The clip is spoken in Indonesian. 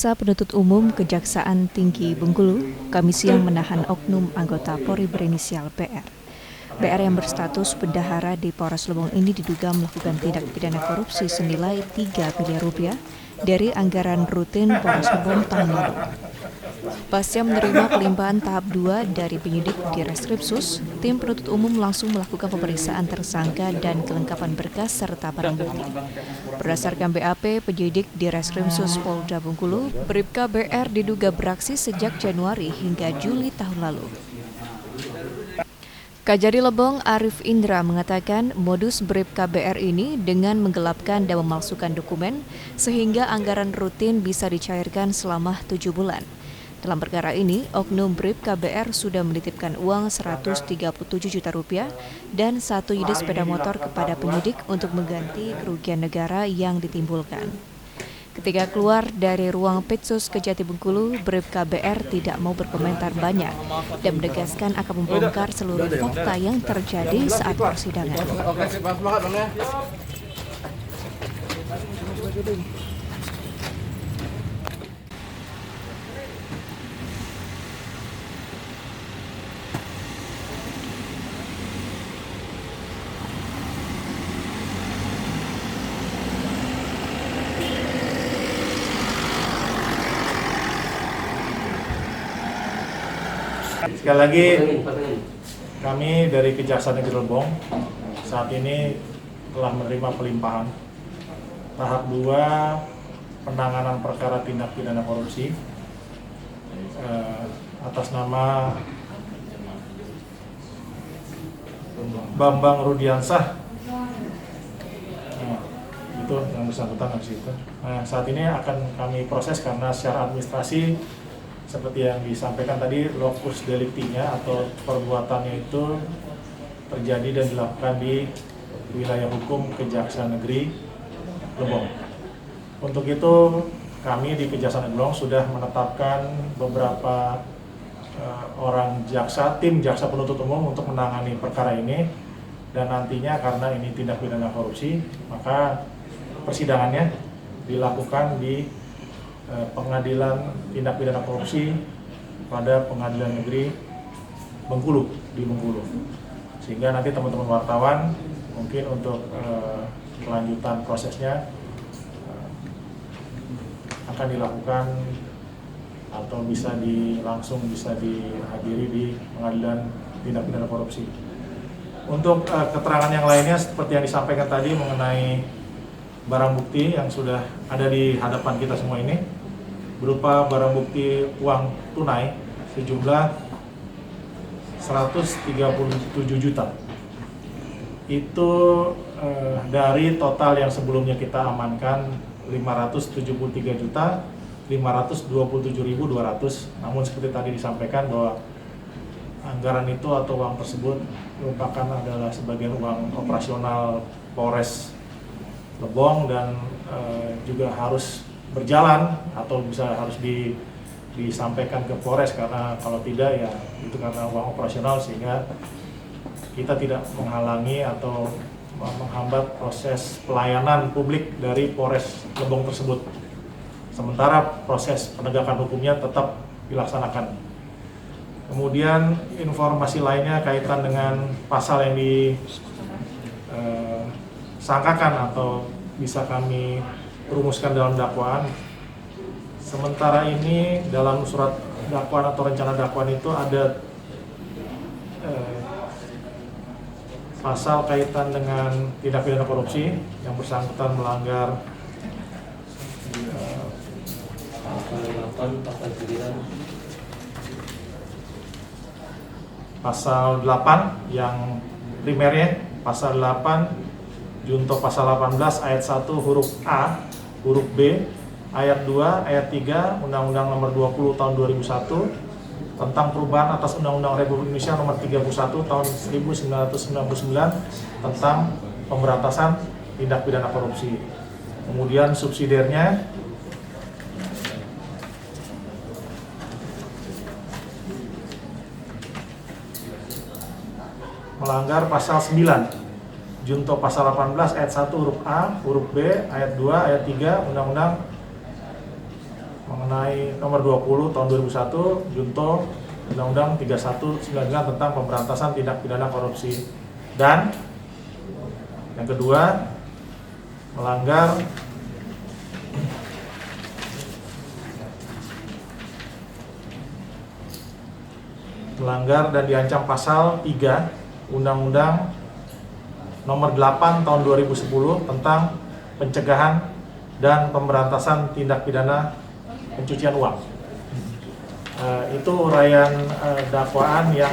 Jaksa Penuntut Umum Kejaksaan Tinggi Bengkulu Kamis siang menahan oknum anggota Polri berinisial BR. BR yang berstatus bendahara di Polres Lebong ini diduga melakukan tindak pidana korupsi senilai 3 miliar rupiah dari anggaran rutin Polres Lebong tahun lalu. Pasca menerima pelimpahan tahap 2 dari penyidik di Reskrimsus, tim penuntut umum langsung melakukan pemeriksaan tersangka dan kelengkapan berkas serta barang bukti. Berdasarkan BAP, penyidik di Reskrimsus Polda Bengkulu, Bribka BR diduga beraksi sejak Januari hingga Juli tahun lalu. Kajari Lebong Arif Indra mengatakan modus Bribka BR ini dengan menggelapkan dan memalsukan dokumen sehingga anggaran rutin bisa dicairkan selama 7 bulan. Dalam perkara ini, oknum Bribka BR sudah menitipkan uang 137 juta rupiah dan 1 unit sepeda motor kepada penyidik untuk mengganti kerugian negara yang ditimbulkan. Ketika keluar dari ruang Petsus Kejati Bengkulu, Bribka BR tidak mau berkomentar banyak dan menegaskan akan membongkar seluruh fakta yang terjadi saat persidangan. Sekali lagi, kami dari Kejaksaan Negeri Lebong saat ini telah menerima pelimpahan tahap 2 penanganan perkara tindak pidana korupsi atas nama Bambang Rudiansah. Itu yang bersangkutan habis itu. Saat ini akan kami proses karena secara administrasi seperti yang disampaikan tadi, lokus deliktinya atau perbuatannya itu terjadi dan dilakukan di wilayah hukum Kejaksaan Negeri Lebong. Untuk itu kami di Kejaksaan Negeri Lebong sudah menetapkan beberapa orang jaksa, tim jaksa penuntut umum untuk menangani perkara ini, dan nantinya karena ini tindak pidana korupsi, maka persidangannya dilakukan di Pengadilan Tindak Pidana Korupsi pada Pengadilan Negeri Bengkulu di Bengkulu, sehingga nanti teman-teman wartawan mungkin untuk kelanjutan prosesnya akan dilakukan atau langsung bisa dihadiri di Pengadilan Tindak Pidana Korupsi. Untuk keterangan yang lainnya seperti yang disampaikan tadi mengenai barang bukti yang sudah ada di hadapan kita semua ini, berupa barang bukti uang tunai sejumlah 137 juta. Itu dari total yang sebelumnya kita amankan 573.527.200. Namun seperti tadi disampaikan bahwa anggaran itu atau uang tersebut merupakan adalah sebagian uang operasional Polres Lebong dan juga harus berjalan atau harus disampaikan ke Polres, karena kalau tidak ya itu karena uang operasional, sehingga kita tidak menghalangi atau menghambat proses pelayanan publik dari Polres Lebong tersebut. Sementara proses penegakan hukumnya tetap dilaksanakan. Kemudian informasi lainnya kaitan dengan pasal yang disangkakan atau bisa kami rumuskan dalam dakwaan. Sementara ini dalam surat dakwaan atau rencana dakwaan itu ada pasal kaitan dengan tindak pidana korupsi yang bersangkutan melanggar pasal 8 yang primernya, pasal 8 junto pasal 18 ayat 1 huruf A, huruf B, ayat 2, ayat 3 Undang-Undang Nomor 20 Tahun 2001 tentang perubahan atas Undang-Undang Republik Indonesia Nomor 31 Tahun 1999 tentang pemberantasan tindak pidana korupsi. Kemudian subsidiarnya melanggar pasal 9 junto pasal 18 ayat 1 huruf A, huruf B, ayat 2, ayat 3 Undang-Undang mengenai nomor 20 tahun 2001 Junto Undang-Undang 3199 tentang pemberantasan tindak pidana korupsi. Dan yang kedua, melanggar dan diancam pasal 3 Undang-Undang nomor 8 tahun 2010 tentang pencegahan dan pemberantasan tindak pidana pencucian uang. Itu uraian dakwaan yang